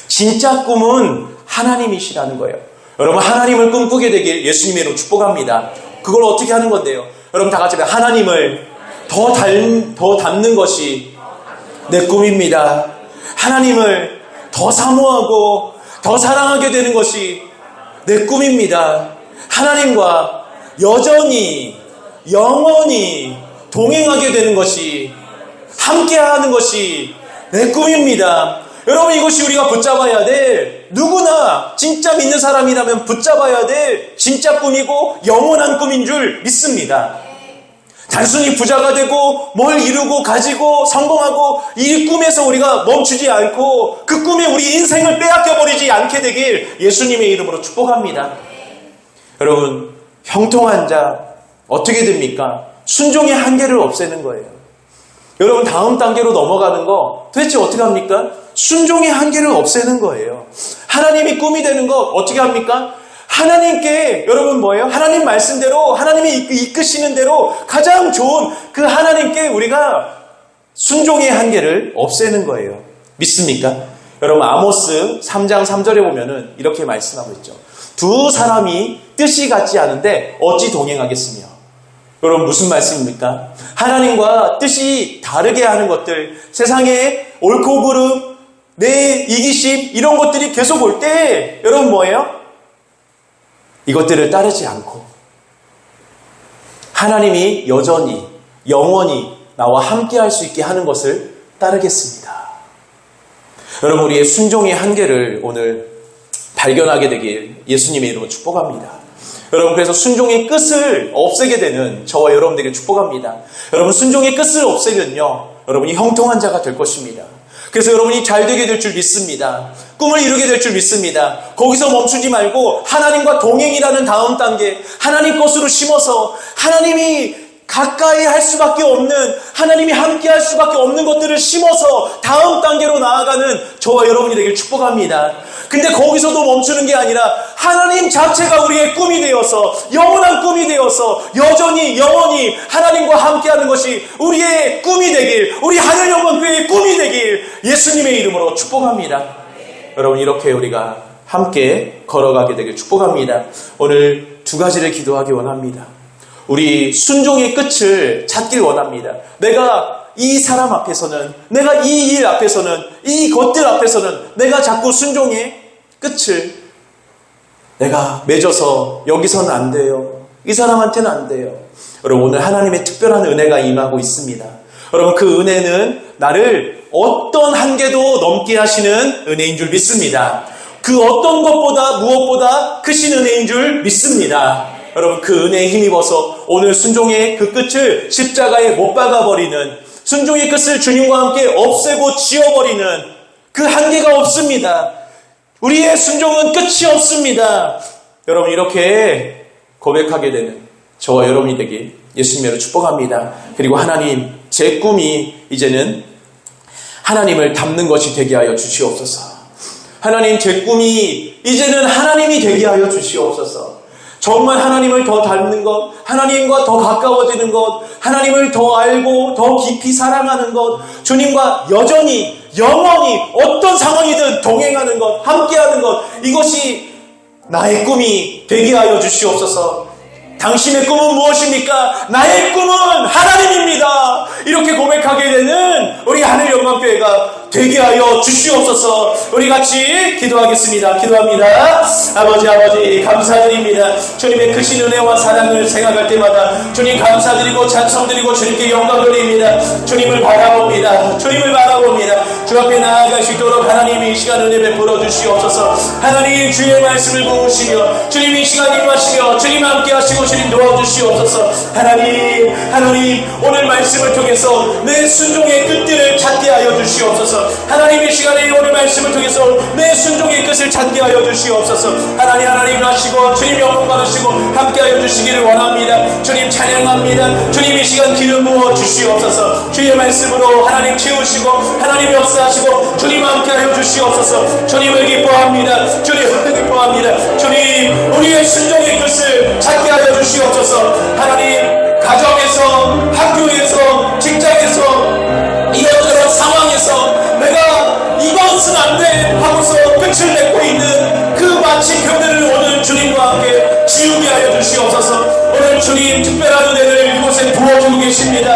Speaker 1: 진짜 꿈은 하나님이시라는 거예요. 여러분, 하나님을 꿈꾸게 되길 예수님으로 축복합니다. 그걸 어떻게 하는 건데요? 여러분, 다 같이 하나님을 더 닮는 것이 내 꿈입니다. 하나님을 더 사모하고 더 사랑하게 되는 것이 내 꿈입니다. 하나님과 여전히 영원히 동행하게 되는 것이, 함께하는 것이 내 꿈입니다. 여러분, 이것이 우리가 붙잡아야 될 누구나 진짜 믿는 사람이라면 붙잡아야 될 진짜 꿈이고 영원한 꿈인 줄 믿습니다. 단순히 부자가 되고 뭘 이루고 가지고 성공하고 이 꿈에서 우리가 멈추지 않고 그 꿈에 우리 인생을 빼앗겨버리지 않게 되길 예수님의 이름으로 축복합니다. 여러분, 형통한 자 어떻게 됩니까? 순종의 한계를 없애는 거예요. 여러분, 다음 단계로 넘어가는 거 도대체 어떻게 합니까? 순종의 한계를 없애는 거예요. 하나님이 꿈이 되는 것 어떻게 합니까? 하나님께 여러분 뭐예요? 하나님 말씀대로 하나님이 이끄시는 대로 가장 좋은 그 하나님께 우리가 순종의 한계를 없애는 거예요. 믿습니까? 여러분, 아모스 3장 3절에 보면은 이렇게 말씀하고 있죠. 두 사람이 뜻이 같지 않은데 어찌 동행하겠으며. 여러분, 무슨 말씀입니까? 하나님과 뜻이 다르게 하는 것들, 세상에 옳고 그름, 내 이기심 이런 것들이 계속 올 때 여러분 뭐예요? 이것들을 따르지 않고 하나님이 여전히 영원히 나와 함께 할 수 있게 하는 것을 따르겠습니다. 여러분, 우리의 순종의 한계를 오늘 발견하게 되길 예수님의 이름으로 축복합니다. 여러분, 그래서 순종의 끝을 없애게 되는 저와 여러분들에게 축복합니다. 여러분, 순종의 끝을 없애면요, 여러분이 형통한 자가 될 것입니다. 그래서 여러분이 잘 되게 될 줄 믿습니다. 꿈을 이루게 될 줄 믿습니다. 거기서 멈추지 말고 하나님과 동행이라는 다음 단계, 하나님 것으로 심어서 하나님이 가까이 할 수밖에 없는, 하나님이 함께 할 수밖에 없는 것들을 심어서 다음 단계로 나아가는 저와 여러분이 되길 축복합니다. 근데 거기서도 멈추는 게 아니라 하나님 자체가 우리의 꿈이 되어서, 영원한 꿈이 되어서 여전히 영원히 하나님과 함께하는 것이 우리의 꿈이 되길, 우리 하늘영광교회의 꿈이 되길 예수님의 이름으로 축복합니다. 여러분, 이렇게 우리가 함께 걸어가게 되길 축복합니다. 오늘 두 가지를 기도하기 원합니다. 우리 순종의 끝을 찾길 원합니다. 내가 이 사람 앞에서는, 내가 이 일 앞에서는, 이 것들 앞에서는 내가 자꾸 순종의 끝을 내가 맺어서 여기서는 안 돼요. 이 사람한테는 안 돼요. 여러분, 오늘 하나님의 특별한 은혜가 임하고 있습니다. 여러분, 그 은혜는 나를 어떤 한계도 넘게 하시는 은혜인 줄 믿습니다. 그 어떤 것보다 무엇보다 크신 은혜인 줄 믿습니다. 여러분, 그 은혜에 힘입어서 오늘 순종의 그 끝을 십자가에 못 박아버리는, 순종의 끝을 주님과 함께 없애고 지워버리는 그 한계가 없습니다. 우리의 순종은 끝이 없습니다. 여러분, 이렇게 고백하게 되는 저와 여러분이 되길 예수님으로 축복합니다. 그리고 하나님, 제 꿈이 이제는 하나님을 닮는 것이 되게 하여 주시옵소서. 하나님, 제 꿈이 이제는 하나님이 되게 하여 주시옵소서. 정말 하나님을 더 닮는 것, 하나님과 더 가까워지는 것, 하나님을 더 알고 더 깊이 사랑하는 것, 주님과 여전히 영원히 어떤 상황이든 동행하는 것, 함께하는 것, 이것이 나의 꿈이 되게 하여 주시옵소서. 당신의 꿈은 무엇입니까? 나의 꿈은 하나님입니다. 이렇게 고백하게 되는 우리 하늘영광교회가 되게 하여 주시옵소서. 우리 같이 기도하겠습니다. 기도합니다. 아버지 감사드립니다. 주님의 크신 은혜와 사랑을 생각할 때마다 주님 감사드리고 찬송드리고 주님께 영광 돌립니다. 주님을 바라봅니다. 주 앞에 나아갈 수 있도록 하나님이 이 시간 은혜 베풀어 주시옵소서. 하나님, 주의 말씀을 모으시며 주님 이 시간 임하시며 주님 함께 하시고 주님 도와주시옵소서. 하나님 오늘 말씀을 통해서 내 순종의 끝들을 찾게 하여 주시옵소서. 하나님, 이 시간에 오늘 말씀을 통해서 내 순종의 끝을 찾게 하여 주시옵소서. 하나님 하시고 주님 영광 받으시고 함께 하여 주시기를 원합니다. 주님 찬양합니다. 주님 이 시간 기름 부어 주시옵소서. 주의 말씀으로 하나님 채우시고 하나님 역사하시고 주님 함께 하여 주시옵소서. 주님을 기뻐합니다. 주님 우리의 순종의 끝을 찾게 하여 주시옵소서. 하나님, 가정에서, 학교에서, 직장에서, 이런저런 상황에서 내가 이것은 안 돼 하고서 끝을 맺고 있는 그 마침표들을 오늘 주님과 함께 지우게 하여 주시옵소서. 오늘 주님 특별한 은혜를 이곳에 부어주고 계십니다.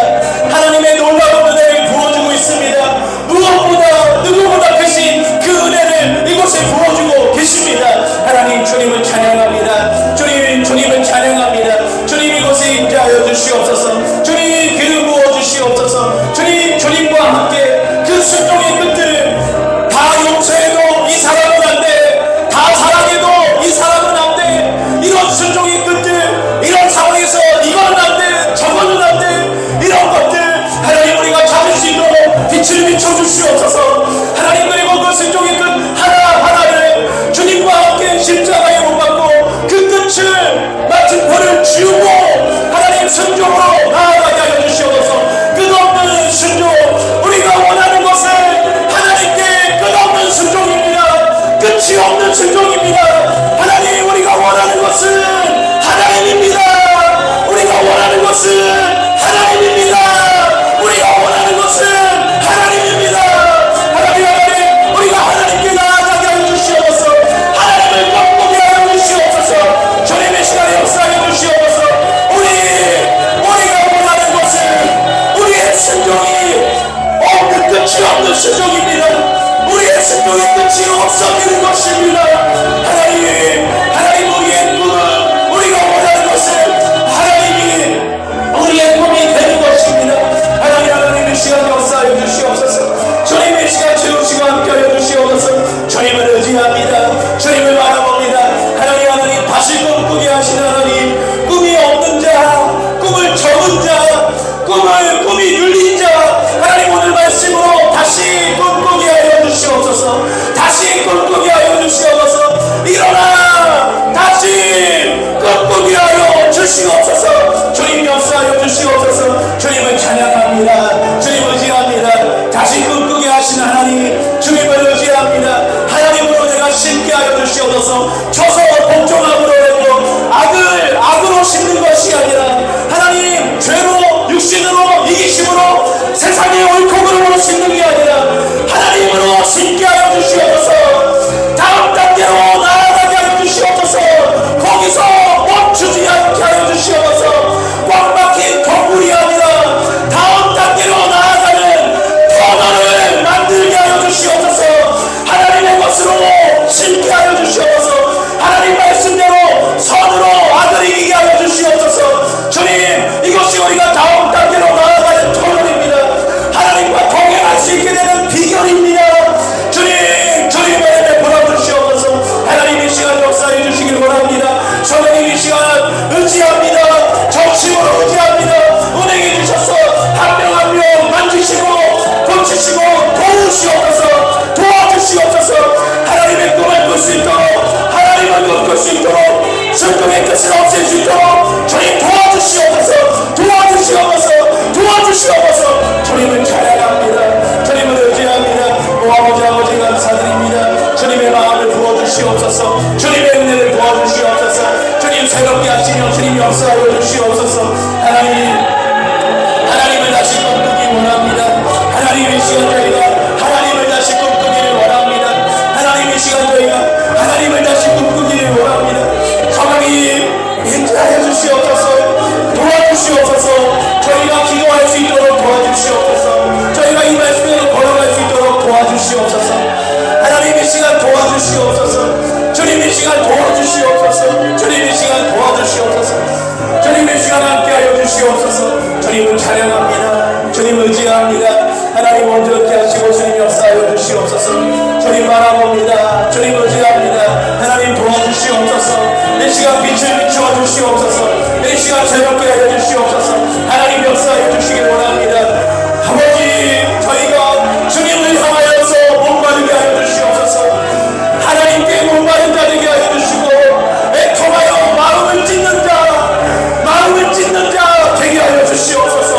Speaker 1: 하나님의 놀라운 은혜를 부어주고 있습니다. 무엇보다 누구보다 크신 그 은혜를 이곳에 부어주고 계십니다. 하나님, 주님을 찬양합니다. 주님을 찬양합니다. 주님 이곳에 임재하여 주시옵소서. 주님 기름 부어 주시옵소서. 주님과 함께 그 순종의 끝들을 다 용서해도 이 사람은 안 돼, 순종의 끝들, 이런 상황에서 이거는 안 돼, 저거는 안 돼, 이런 것들 하나님 우리가 잡을 수 있도록 빛을 비춰주시옵소서. 하나님 그리고 그 순종의 끝 하나하나를 주님과 함께 십자가에 못 박고 그 끝을 마침 벌을 지우고 하나님 순종으로 나아가게 하여 주시옵소서. 끝없는 순종, 우리가 원하는 것은 하나님께 끝없는 순종입니다. 끝이 없는 순종입니다. 하나님 우리가 원하는 것은 하나님입니다. 우리가 원하는 것은 하나님입니다. 우리가 원하는 것은 하나님입니다. 하나님 우리가 하나님께 나아가게 하여 주시옵소서. 하나님을 꺾게 하여 주시옵소서. 주님의 시간에 역사하여 주시옵소서. 우리가 원하는 것은 우리의 순종이 없는 끝이 없는 순종입니다. 우리의 순종이 끝이 없어지는 것입니다. 하나님 우리의 꿈은, 우리가 원하는 것은 하나님이 우리의 꿈이 되는 것입니다. 하나님 이 시간 역사하여 주시옵소서. 주님의 시간 채우시고 함께하여 주시옵소서. 주님을 의지합니다. 주님을 바라봅니다. 하나님 다시 꿈꾸게 하시는 하나님, 꿈이 없는 자, 꿈을 접은 자, 꿈이 눌린 자, 하나님 오늘 말씀으로 다시 꿈꾸게 하여 주시옵소서. 다시 꿈꾸게 하여 주시옵소서. 일어나 다시 꿈꾸게 하여 주시옵소서. 주님 역사하여 주시옵소서. 주님을 찬양합니다. 주님 의지합니다. 다시 꿈꾸게 하시는 하나님, 주님을 의지합니다. 하나님으로 내가 심게 하여 주시옵소서. 쳐서 복종함으로 해도 악으로 심는 것이 아니라 하나님 죄로, 육신으로, 이기심으로, 세상의 옳고 심는 게 아니라 하나님으로 심게 하여 주시옵소서. 다음 단계로 나아가게 하여 주시옵소서. 거기서 멈추지 않게 하여 주시옵소서. 꽉 막힌 건물이 아니라 다음 단계로 나아가는 터널을 만들게 하여 주시옵소서. 하나님의 것으로 심게 하여 주시옵소서. 하나님 말씀대로 선으로 아들 이기게 하여 주시옵소서. 주님, 이것이 우리가 다음 단계로 나아가는 터널입니다. 하나님과 동행할 수 있게 되는 비결입니다. 주님의 베풀어 주시옵소서. 하나님 이 시간 역사해 주시길 원합니다. 저는 이 시간 의지합니다. 정심으로 의지합니다. 은행해 주셔서 한 명 한 명 만지시고 고치시고 도우시옵소서. 도와주시옵소서. 하나님의 꿈을 꿀 수 있도록, 하나님을 꿈꿀 수 있도록, 순종의 끝을 없앨 수 있도록 주님 도와주시옵소서. 도와주시옵소서. 주님을 찬양합니다. 주님을 의지합니다. 아버지 감사드립니다. 주님의 마음을 부어주시옵소서. 주님의 은혜를 부어주시옵소서. 주님 새롭게 하시며 주님 역사하여 주시옵소서. 하나님을 다시 꿈꾸기 원합니다. 하나님 이 시간 저희가 하나님을 다시 꿈꾸기를 원합니다. 하나님 이 시간 저희가 하나님을 다시 꿈꾸기를 원합니다. 하나님 인도하여 주시옵소서. 도와주시옵소서. 저희가 기도할 수 있도록 도와주시옵소서. 저희가 이 말씀대로 걸어갈 수 있도록 도와주시옵소서. 하나님 이 시간 도와주시옵소서. 주님 이 시간 도와주시옵소서. 주님 이 시간 도와주시옵소서. 주님 이 시간 함께하여 주시옵소서. 주님을 찬양합니다. 주님 의지합니다. 하나님 온전케 하시고 주님 역사하여 주시옵소서. 주님 바라봅니다. 주님 의지합니다. 하나님 도와주시옵소서. 이 시간 빛을 비추어 주시옵소서. 이 시간 새롭게 하여 주시옵소서. 하나님 역사하여 주시길 원합니다. 아버지, 저희가 주님을 향하여서 목마르게 하여 주시옵소서. 하나님께 목마른 자 되게 하여 주시고 애통하여 마음을 찢는 자 되게 하여 주시옵소서.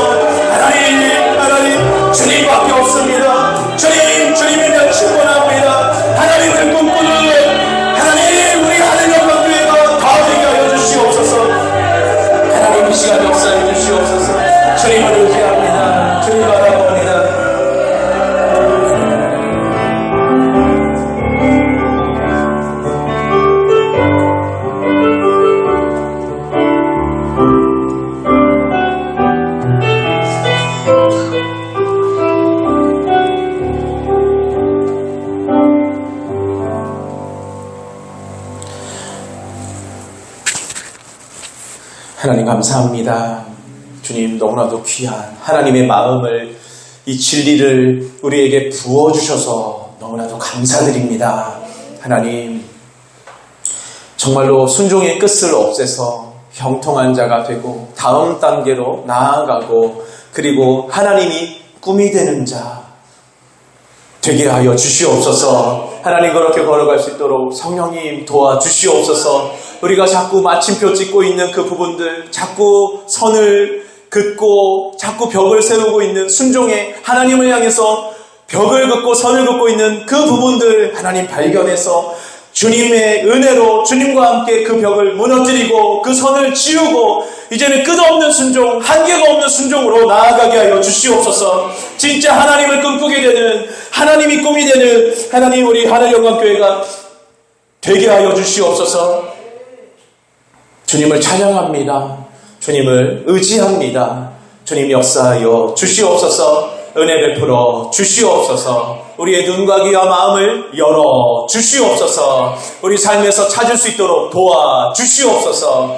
Speaker 1: 하나님 주님밖에 없습니다. 주님이면 충분합니다. 하나님을 꿈꾸는 하나님 우리 하늘 영광교회가 다 되게 하여 주시옵소서. 하나님 이 시간 역사해 주시옵소서. 주님을 의지합니다. 주님 바라봅니다. 하나님 감사합니다. 주님 너무나도 귀한 하나님의 마음을, 이 진리를 우리에게 부어주셔서 너무나도 감사드립니다. 하나님, 정말로 순종의 끝을 없애서 형통한 자가 되고 다음 단계로 나아가고 그리고 하나님이 꿈이 되는 자 되게 하여 주시옵소서. 하나님 그렇게 걸어갈 수 있도록 성령님 도와주시옵소서. 우리가 자꾸 마침표 찍고 있는 그 부분들, 자꾸 선을 긋고 자꾸 벽을 세우고 있는 순종의 하나님을 향해서 벽을 긋고 선을 긋고 있는 그 부분들 하나님 발견해서 주님의 은혜로 주님과 함께 그 벽을 무너뜨리고 그 선을 지우고 이제는 끝없는 순종, 한계가 없는 순종으로 나아가게 하여 주시옵소서. 진짜 하나님을 꿈꾸게 되는, 하나님이 꿈이 되는 하나님 우리 하늘영광교회가 되게 하여 주시옵소서. 주님을 찬양합니다. 주님을 의지합니다. 주님 역사하여 주시옵소서. 은혜 베풀어 주시옵소서. 우리의 눈과 귀와 마음을 열어 주시옵소서. 우리 삶에서 찾을 수 있도록 도와 주시옵소서.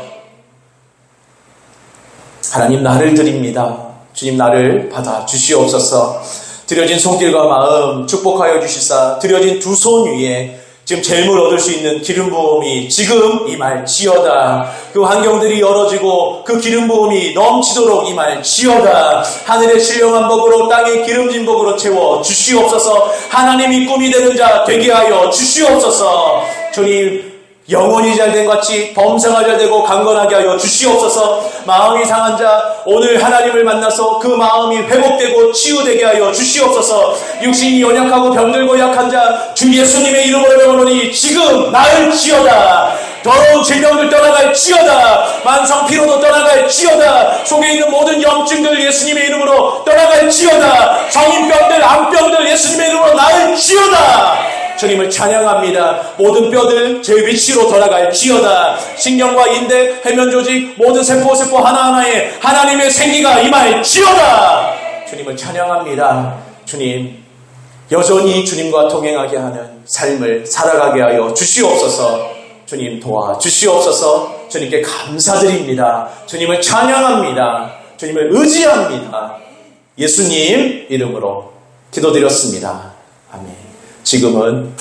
Speaker 1: 하나님 나를 드립니다. 주님 나를 받아 주시옵소서. 드려진 손길과 마음 축복하여 주시사 드려진 두 손 위에 지금 재물 얻을 수 있는 기름 부음이 지금 임할지어다. 그 환경들이 열어지고 그 기름 부음이 넘치도록 임할지어다. 하늘의 신령한 복으로 땅의 기름진 복으로 채워 주시옵소서. 하나님이 꿈이 되는 자 되게 하여 주시옵소서. 주님 영혼이 잘된 같이 범사가 잘되고 강건하게 하여 주시옵소서. 마음이 상한 자 오늘 하나님을 만나서 그 마음이 회복되고 치유되게 하여 주시옵소서. 육신이 연약하고 병들고 약한 자 주 예수님의 이름으로 명하노니 지금 나을지어다. 더러운 질병들 떠나갈지어다. 만성 피로도 떠나갈지어다. 속에 있는 모든 염증들 예수님의 이름으로 떠나갈지어다. 성인병들 암병들 예수님의 이름으로 나을지어다. 주님을 찬양합니다. 모든 뼈들 제 위치로 돌아갈지어다. 신경과 인대, 해면조직, 모든 세포 하나하나에 하나님의 생기가 임할지어다. 주님을 찬양합니다. 주님, 여전히 주님과 동행하게 하는 삶을 살아가게 하여 주시옵소서. 주님 도와주시옵소서. 주님께 감사드립니다. 주님을 찬양합니다. 주님을 의지합니다. 예수님 이름으로 기도드렸습니다. 아멘. 지금은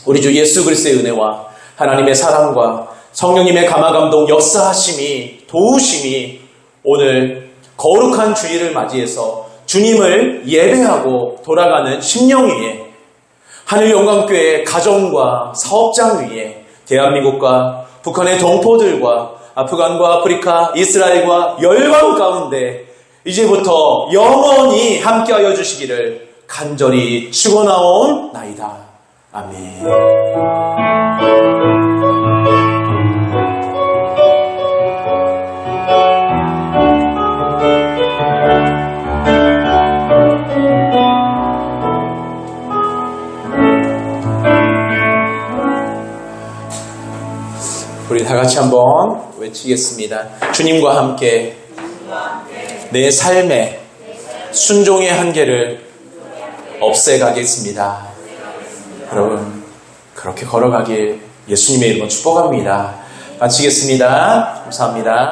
Speaker 1: 우리 주 예수 그리스도의 은혜와 하나님의 사랑과 성령님의 감화감동 역사하심이 도우심이 오늘 거룩한 주일을 맞이해서 주님을 예배하고 돌아가는 심령 위에 하늘영광교회 가정과 사업장 위에 대한민국과 북한의 동포들과 아프간과 아프리카, 이스라엘과 열방 가운데 이제부터 영원히 함께하여 주시기를 간절히 축원하옵나이다. 아멘. 우리 다 같이 한번 외치겠습니다. 주님과 함께 내 삶의 순종의 한계를 없애가겠습니다. 여러분 그렇게 걸어가길 예수님의 이름으로 축복합니다. 마치겠습니다. 감사합니다.